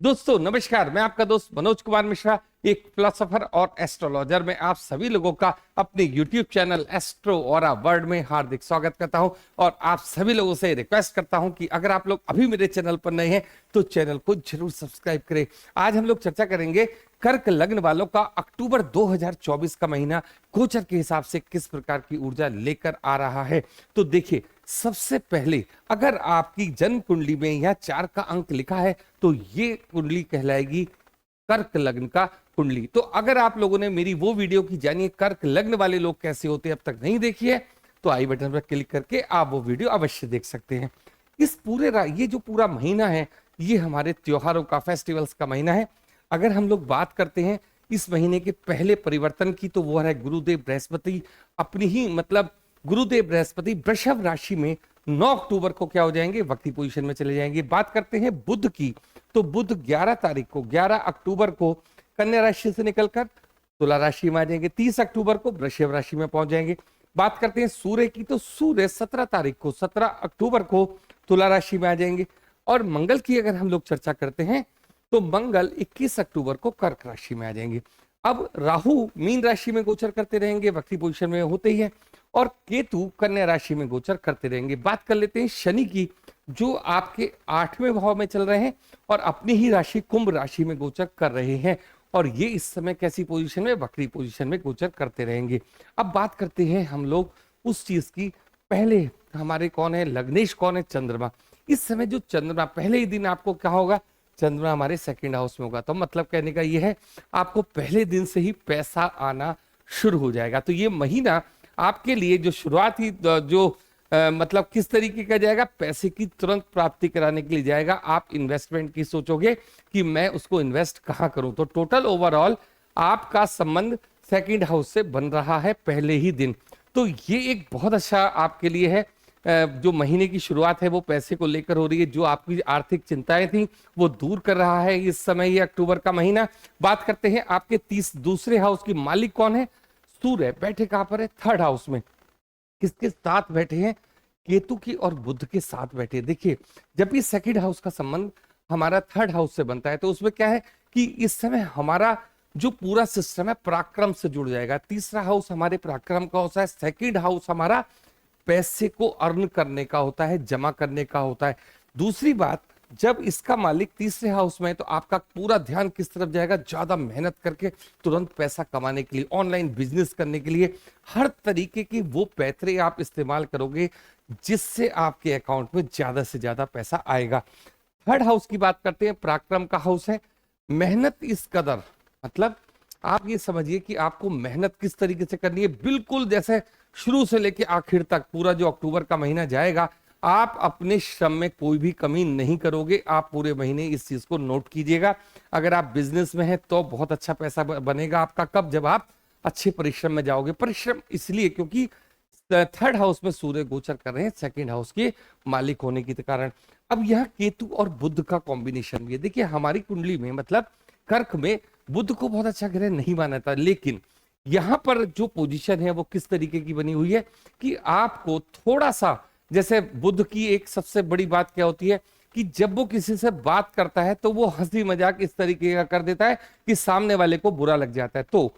दोस्तों नमस्कार, मैं आपका दोस्त मनोज कुमार मिश्रा, एक फिलोसोफर और एस्ट्रोलॉजर में आप सभी लोगों का अपने YouTube channel astro aura world में हार्दिक स्वागत करता हूं। और आप सभी लोगों से रिक्वेस्ट करता हूं कि अगर आप लोग अभी मेरे चैनल पर नए हैं तो चैनल को जरूर सब्सक्राइब करें। आज हम लोग चर्चा करेंगे कर्क लग्न वालों का अक्टूबर 2024 का महीना गोचर के हिसाब से किस प्रकार की ऊर्जा लेकर आ रहा है। तो देखिए, सबसे पहले अगर आपकी जन्म कुंडली में यह 4 का अंक लिखा है तो ये कुंडली कहलाएगी कर्क लग्न का कुंडली। तो अगर आप लोगों ने मेरी वो वीडियो की जानिए कर्क लग्न वाले लोग कैसे होते हैं अब तक नहीं देखी है तो आई बटन पर क्लिक करके आप वो वीडियो अवश्य देख सकते हैं। इस पूरे ये जो पूरा महीना है ये हमारे त्योहारों का, फेस्टिवल्स का महीना है। अगर हम लोग बात करते हैं इस महीने के पहले परिवर्तन की तो वो है गुरुदेव बृहस्पति अपनी ही गुरुदेव बृहस्पति वृषभ राशि में 9 अक्टूबर को क्या हो जाएंगे, वक्री पोजीशन में चले जाएंगे। बात करते हैं बुध की तो बुध 11 अक्टूबर को कन्या राशि से निकलकर तुला राशि में आ जाएंगे। 30 अक्टूबर को वृषभ राशि में पहुंच जाएंगे। बात करते हैं सूर्य की तो सूर्य 17 अक्टूबर को तुला राशि में आ जाएंगे। और मंगल की अगर हम लोग चर्चा करते हैं तो मंगल 21 अक्टूबर को कर्क राशि में आ जाएंगे। अब राहु मीन राशि में गोचर करते रहेंगे, वक्री पोजीशन में होते ही है, और केतु कन्या राशि में गोचर करते रहेंगे। बात कर लेते हैं शनि की, जो आपके 8वें भाव में चल रहे हैं और अपनी ही राशि कुंभ राशि में गोचर कर रहे हैं। और ये इस समय कैसी पोजीशन में, वक्री पोजीशन में गोचर करते रहेंगे। अब बात करते हैं हम लोग उस चीज की, पहले हमारे कौन है लग्नेश, कौन है चंद्रमा। इस समय जो चंद्रमा पहले ही दिन आपको क्या होगा, चंद्रमा हमारे सेकंड हाउस में होगा। तो मतलब कहने का ये है आपको पहले दिन से ही पैसा आना शुरू हो जाएगा। तो ये महीना आपके लिए जो शुरुआती मतलब किस तरीके का जाएगा, पैसे की तुरंत प्राप्ति कराने के लिए जाएगा। आप इन्वेस्टमेंट की सोचोगे कि मैं उसको इन्वेस्ट कहाँ करूं। तो टोटल ओवरऑल आपका संबंध सेकंड हाउस से बन रहा है पहले ही दिन। तो ये एक बहुत अच्छा आपके लिए है। जो महीने की शुरुआत है वो पैसे को लेकर हो रही है। जो आपकी आर्थिक चिंताएं थी वो दूर कर रहा है इस समय ये अक्टूबर का महीना। बात करते हैं आपके दूसरे हाउस की मालिक कौन है, सूर्य बैठे कहां पर है, थर्ड हाउस में। किसके साथ बैठे हैं, केतु की और बुध के साथ बैठे। देखिए, जब भी सेकंड हाउस का संबंध हमारा थर्ड हाउस से बनता है तो उसमें क्या है कि इस समय हमारा जो पूरा सिस्टम है पराक्रम से जुड़ जाएगा। तीसरा हाउस हमारे पराक्रम का होता है, सेकंड हाउस हमारा पैसे को अर्न करने का होता है, जमा करने का होता है। दूसरी बात, जब इसका मालिक तीसरे हाउस में है तो आपका पूरा ध्यान किस तरफ जाएगा, ज्यादा मेहनत करके तुरंत पैसा कमाने के लिए, ऑनलाइन बिजनेस करने के लिए, हर तरीके की वो पैतरे आप इस्तेमाल करोगे जिससे आपके अकाउंट में ज्यादा से ज्यादा पैसा आएगा। थर्ड हाउस की बात करते हैं, पराक्रम का हाउस है। मेहनत इस कदर, मतलब आप ये समझिए कि आपको मेहनत किस तरीके से करनी है, बिल्कुल जैसे शुरू से लेके आखिर तक पूरा जो अक्टूबर का महीना जाएगा आप अपने श्रम में कोई भी कमी नहीं करोगे। आप पूरे महीने इस चीज को नोट कीजिएगा। अगर आप बिजनेस में हैं तो बहुत अच्छा पैसा बनेगा आपका। कब, जब आप अच्छे परिश्रम में जाओगे। परिश्रम इसलिए क्योंकि थर्ड हाउस में सूर्य गोचर कर रहे हैं सेकंड हाउस के मालिक होने के कारण। अब यह केतु और बुध का कॉम्बिनेशन भी है। देखिए, हमारी कुंडली में मतलब कर्क में बुध को बहुत अच्छा ग्रह नहीं माना था, लेकिन यहां पर जो पोजीशन है वो किस तरीके की बनी हुई है कि आपको थोड़ा सा, जैसे बुध की एक सबसे बड़ी बात क्या होती है कि जब वो किसी से बात करता है तो वो हंसी मजाक इस तरीके का कर देता है कि सामने वाले को बुरा लग जाता है। तो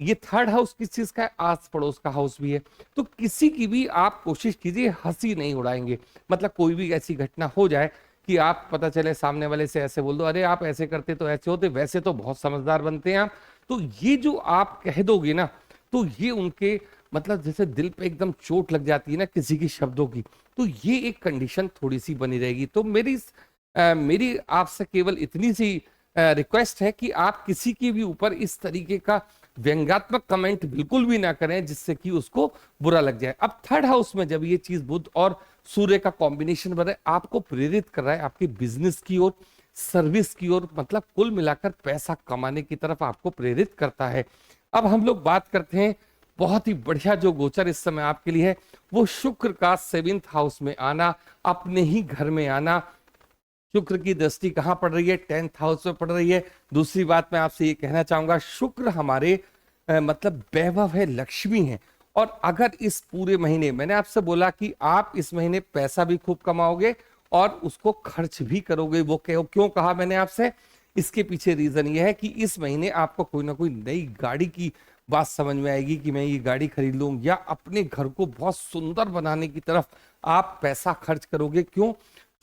ये थर्ड हाउस किस चीज का है, आस पड़ोस का हाउस भी है। तो किसी की भी आप कोशिश कीजिए हंसी नहीं उड़ाएंगे। मतलब कोई भी ऐसी घटना हो जाए कि आप पता चले सामने वाले से ऐसे बोल दो, अरे आप ऐसे करते तो ऐसे होते, वैसे तो बहुत समझदार बनते हैं आप। तो ये जो आप कह दोगे ना तो ये उनके मतलब जैसे दिल पे एकदम चोट लग जाती है ना किसी की शब्दों की, तो ये एक कंडीशन थोड़ी सी बनी रहेगी। तो मेरी आपसे केवल इतनी सी रिक्वेस्ट है कि आप किसी के भी ऊपर इस तरीके का व्यंग्यात्मक कमेंट बिल्कुल भी ना करें जिससे कि उसको बुरा लग जाए। अब थर्ड हाउस में जब ये चीज बुध और सूर्य का कॉम्बिनेशन बने, आपको प्रेरित कर रहा है आपके बिजनेस की ओर, सर्विस की ओर, मतलब कुल मिलाकर पैसा कमाने की तरफ आपको प्रेरित करता है। अब हम लोग बात करते हैं बहुत ही बढ़िया जो गोचर इस समय आपके लिए है, वो शुक्र का 7th हाउस में आना, अपने ही घर में आना। शुक्र की दृष्टि कहां पड़ रही है, 10th हाउस में पड़ रही है। दूसरी बात मैं आपसे ये कहना चाहूंगा, शुक्र हमारे मतलब वैभव है, लक्ष्मी है। और अगर इस पूरे महीने, मैंने आपसे बोला कि आप इस महीने पैसा भी खूब कमाओगे और उसको खर्च भी करोगे। वो क्यों कहा मैंने आपसे इसके पीछे रीजन ये है कि इस महीने आपको कोई ना कोई नई गाड़ी की बात समझ में आएगी कि मैं ये गाड़ी खरीद लूं, या अपने घर को बहुत सुंदर बनाने की तरफ आप पैसा खर्च करोगे। क्यों?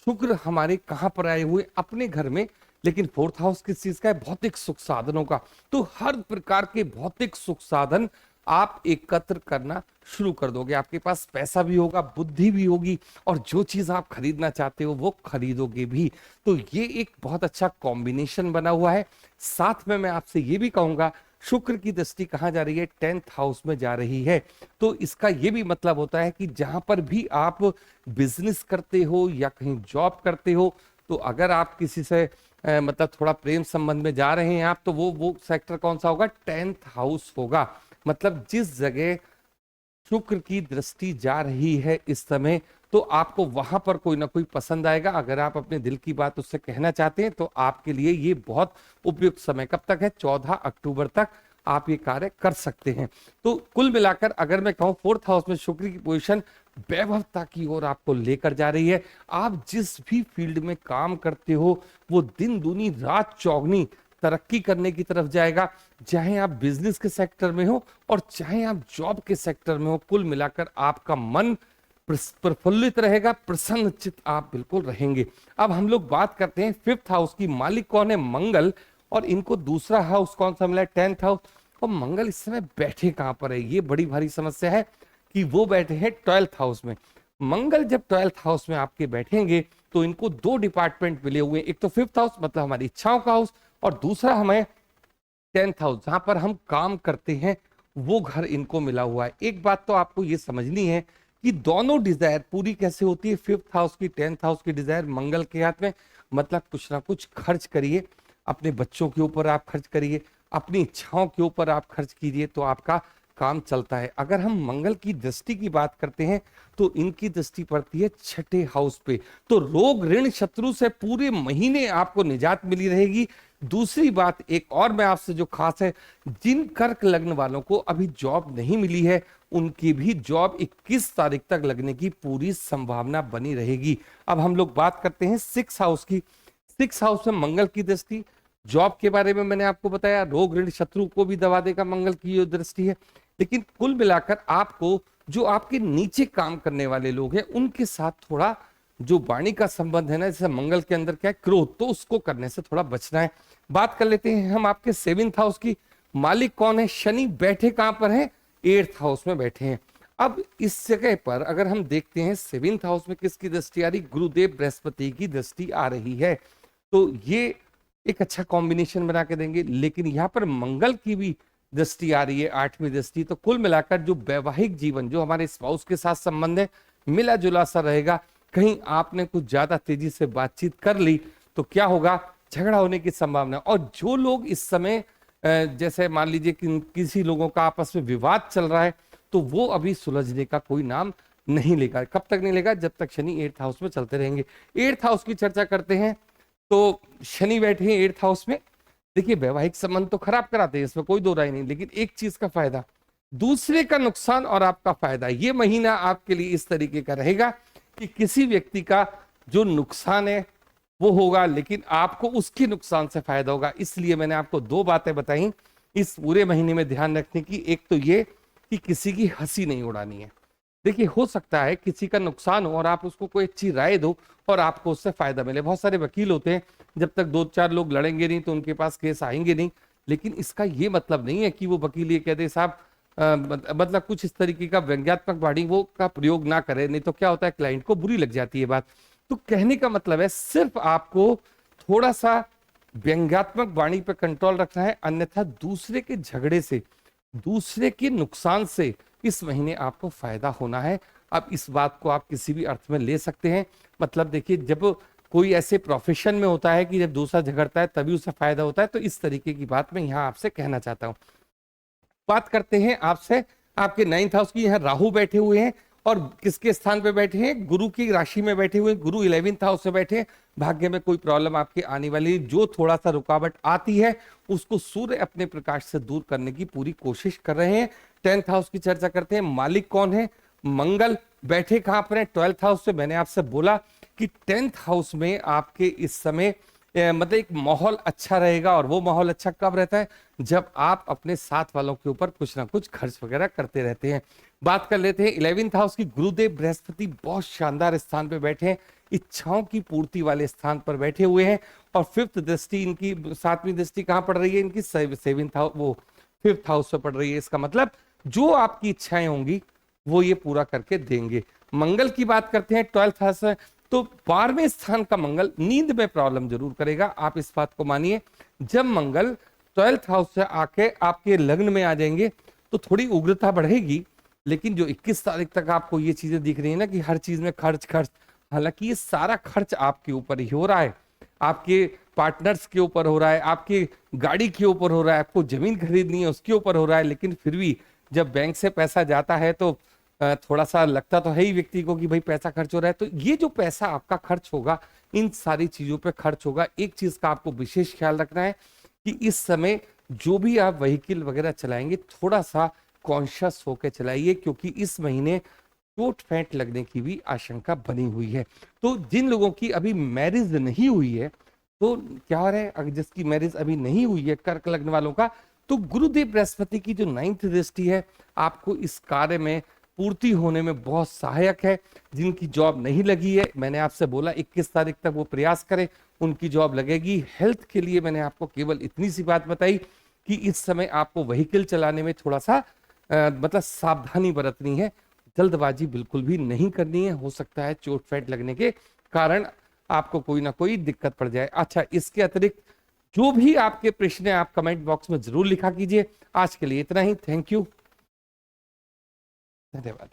शुक्र हमारे कहां पर आए हुए? अपने घर में। लेकिन फोर्थ हाउस किस चीज का है? भौतिक सुख साधनों का। तो हर प्रकार के भौतिक सुख साधन आप एकत्र करना शुरू कर दोगे। आपके पास पैसा भी होगा, बुद्धि भी होगी, और जो चीज आप खरीदना चाहते हो वो खरीदोगे भी। तो ये एक बहुत अच्छा कॉम्बिनेशन बना हुआ है। साथ में मैं आपसे ये भी कहूंगा, शुक्र की दृष्टि कहां जा रही है? 10th हाउस में जा रही है। तो इसका ये भी मतलब होता है कि जहां पर भी आप बिजनेस करते हो या कहीं जॉब करते हो, तो अगर आप किसी से मतलब थोड़ा प्रेम संबंध में जा रहे हैं आप, तो वो सेक्टर कौन सा होगा? 10th हाउस होगा। मतलब जिस जगह शुक्र की दृष्टि जा रही है इस समय, तो आपको वहां पर कोई ना कोई पसंद आएगा। अगर आप अपने दिल की बात उससे कहना चाहते हैं तो आपके लिए ये बहुत उपयुक्त समय कब तक है? 14 अक्टूबर तक आप ये कार्य कर सकते हैं। तो कुल मिलाकर अगर मैं कहूं, फोर्थ हाउस में शुक्र की पोजीशन वैभवता की ओर आपको लेकर जा रही है। आप जिस भी फील्ड में काम करते हो वो दिन दूनी रात चौगनी तरक्की करने की तरफ जाएगा। चाहे आप बिजनेस के सेक्टर में हो और चाहे आप जॉब के सेक्टर में हो, कुल मिलाकर आपका मन प्रफुल्लित रहेगा, प्रसन्नचित आप बिल्कुल रहेंगे। अब हम लोग बात करते हैं फिफ्थ हाउस की। मालिक कौन है? मंगल। और इनको दूसरा हाउस कौन सा मिला है? 10th house. और मंगल इस समय बैठे कहां पर है? ये बड़ी भारी समस्या है कि वो बैठे हैं 12th हाउस में। मंगल जब 12th हाउस में आपके बैठेंगे तो इनको दो डिपार्टमेंट मिले हुए हैं। एक तो फिफ्थ हाउस मतलब हमारी इच्छाओं का हाउस, और दूसरा हमें 10th हाउस जहां पर हम काम करते हैं, वो घर इनको मिला हुआ है। एक बात तो आपको ये समझनी है कि दोनों डिजायर पूरी कैसे होती है? फिफ्थ हाउस की, 10th हाउस की डिजायर मंगल के हाथ में। मतलब कुछ ना कुछ खर्च करिए, अपने बच्चों के ऊपर आप खर्च करिए, अपनी इच्छाओं के ऊपर आप खर्च कीजिए, तो आपका काम चलता है। अगर हम मंगल की दृष्टि की बात करते हैं तो इनकी दृष्टि पड़ती है 6ठे हाउस पे। तो रोग ऋण शत्रु से पूरे महीने आपको निजात मिली रहेगी। दूसरी बात एक और मैं आपसे जो खास है, जिन कर्क लग्न वालों को अभी जॉब नहीं मिली है उनकी भी जॉब 21 तारीख तक लगने की पूरी संभावना बनी रहेगी। अब हम लोग बात करते हैं 6 हाउस की। 6 हाउस में मंगल की दृष्टि, जॉब के बारे में मैंने आपको बताया, रोग ऋण शत्रु को भी दबा देगा मंगल की ये दृष्टि है। लेकिन कुल मिलाकर आपको जो आपके नीचे काम करने वाले लोग हैं उनके साथ थोड़ा जो वाणी का संबंध है ना, जैसे मंगल के अंदर क्या है? क्रोध, तो उसको करने से थोड़ा बचना है। बात कर लेते हैं हम आपके 7th हाउस की। मालिक कौन है? शनि। बैठे कहां पर है? 8th हाउस में बैठे हैं। अब इस जगह पर अगर हम देखते हैं 7th हाउस में किसकी दृष्टि आ रही? गुरुदेव बृहस्पति की दृष्टि आ रही है। तो ये एक अच्छा कॉम्बिनेशन बना के देंगे। लेकिन यहाँ पर मंगल की भी दृष्टि आ रही है, 8वीं दृष्टि। तो कुल मिलाकर जो वैवाहिक जीवन, जो हमारे स्पाउस के साथ संबंध है, मिला जुला सा रहेगा। कहीं आपने कुछ ज्यादा तेजी से बातचीत कर ली तो क्या होगा? झगड़ा होने की संभावना। और जो लोग इस समय जैसे मान लीजिए कि किसी लोगों का आपस में विवाद चल रहा है, तो वो अभी सुलझने का कोई नाम नहीं लेगा। कब तक नहीं लेगा? जब तक शनि 8th हाउस में चलते रहेंगे। 8th हाउस की चर्चा करते हैं तो शनि बैठे हैं 8th हाउस में। देखिए, वैवाहिक संबंध तो खराब कराते हैं, इसमें कोई दो राय नहीं। लेकिन एक चीज का फायदा, दूसरे का नुकसान और आपका फायदा। ये महीना आपके लिए इस तरीके का रहेगा कि किसी व्यक्ति का जो नुकसान है वो होगा, लेकिन आपको उसके नुकसान से फायदा होगा। इसलिए मैंने आपको दो बातें बताई इस पूरे महीने में ध्यान रखने की। एक तो ये कि किसी की हंसी नहीं उड़ानी है। देखिए, हो सकता है किसी का नुकसान हो और आप उसको कोई अच्छी राय दो और आपको उससे फायदा मिले। बहुत सारे वकील होते हैं, जब तक 2-4 लोग लड़ेंगे नहीं तो उनके पास केस आएंगे नहीं। लेकिन इसका ये मतलब नहीं है कि वो वकील ये कह दे साहब मतलब कुछ इस तरीके का व्यंग्यात्मक वाणी वो का प्रयोग ना करे, नहीं तो क्या होता है क्लाइंट को बुरी लग जाती है बात। तो कहने का मतलब है सिर्फ आपको थोड़ा सा व्यंग्यात्मक वाणी पर कंट्रोल रखना है, अन्यथा दूसरे के झगड़े से, दूसरे के नुकसान से इस महीने आपको फायदा होना है। अब इस बात को आप किसी भी अर्थ में ले सकते हैं। मतलब देखिए, जब कोई ऐसे प्रोफेशन में होता है कि जब दूसरा झगड़ता है तभी उसे फायदा होता है, तो इस तरीके की बात मैं यहाँ आपसे कहना चाहता हूँ। बात करते हैं आपसे आपके 9th हाउस की। यहाँ राहु बैठे हुए हैं और किसके स्थान पे बैठे हैं? गुरु की राशि में बैठे हुए। गुरु 11th हाउस में बैठे हैं। भाग्य में कोई प्रॉब्लम आपके आने वाली, जो थोड़ा सा रुकावट आती है उसको सूर्य अपने प्रकाश से दूर करने की पूरी कोशिश कर रहे हैं। 10th हाउस की चर्चा करते हैं। मालिक कौन है? मंगल। बैठे कहां पर है? 12th हाउस से। मैंने आपसे बोला कि 10th हाउस में आपके इस समय मतलब एक माहौल अच्छा रहेगा। और वो माहौल अच्छा कब रहता है? जब आप अपने साथ वालों के ऊपर कुछ ना कुछ खर्च वगैरह करते रहते हैं। बात कर लेते हैं 11th हाउस की। गुरुदेव बृहस्पति बहुत शानदार स्थान पे बैठे हैं, इच्छाओं की पूर्ति वाले स्थान पर बैठे हुए हैं। और फिफ्थ दृष्टि इनकी, सातवीं दृष्टि कहाँ पड़ रही है इनकी? सेवेंथ हाउस, वो फिफ्थ हाउस पे पड़ रही है। इसका मतलब जो आपकी इच्छाएं होंगी वो ये पूरा करके देंगे। मंगल की बात करते हैं 12th हाउस है, तो 12वें स्थान का मंगल नींद में प्रॉब्लम जरूर करेगा, आप इस बात को मानिए। जब मंगल 12th हाउस से आके आपके लग्न में आ जाएंगे तो थोड़ी उग्रता बढ़ेगी। लेकिन जो 21 तारीख तक आपको ये चीजें दिख रही है ना कि हर चीज में खर्च खर्च, हालांकि ये सारा खर्च आपके ऊपर ही हो रहा है, आपके पार्टनर्स के ऊपर हो रहा है, आपकी गाड़ी के ऊपर हो रहा है, आपको जमीन खरीदनी है उसके ऊपर हो रहा है। लेकिन फिर भी जब बैंक से पैसा जाता है तो थोड़ा सा लगता तो है ही व्यक्ति को कि भाई पैसा खर्च हो रहा है। तो ये जो पैसा आपका खर्च होगा इन सारी चीजों पे खर्च होगा। एक चीज का आपको विशेष ख्याल रखना है कि इस समय जो भी आप व्हीकल वगैरह चलाएंगे थोड़ा सा कॉन्शियस होकर चलाइए, क्योंकि इस महीने चोट फेंट लगने की भी आशंका बनी हुई है। तो जिन लोगों की अभी मैरिज नहीं हुई है, तो क्या हो रहा है, अगर जिसकी मैरिज अभी नहीं हुई है कर्क लग्न वालों का, तो गुरुदेव बृहस्पति की जो 9th दृष्टि है आपको इस कार्य में पूर्ति होने में बहुत सहायक है। जिनकी जॉब नहीं लगी है, मैंने आपसे बोला 21 तारीख तक वो प्रयास करें, उनकी जॉब लगेगी। हेल्थ के लिए मैंने आपको केवल इतनी सी बात बताई कि इस समय आपको व्हीकल चलाने में थोड़ा सा मतलब सावधानी बरतनी है, जल्दबाजी बिल्कुल भी नहीं करनी है। हो सकता है चोट फेंट लगने के कारण आपको कोई ना कोई दिक्कत पड़ जाए। अच्छा, इसके अतिरिक्त जो भी आपके प्रश्न है आप कमेंट बॉक्स में जरूर लिखा कीजिए। आज के लिए इतना ही, थैंक यू, धन्यवाद।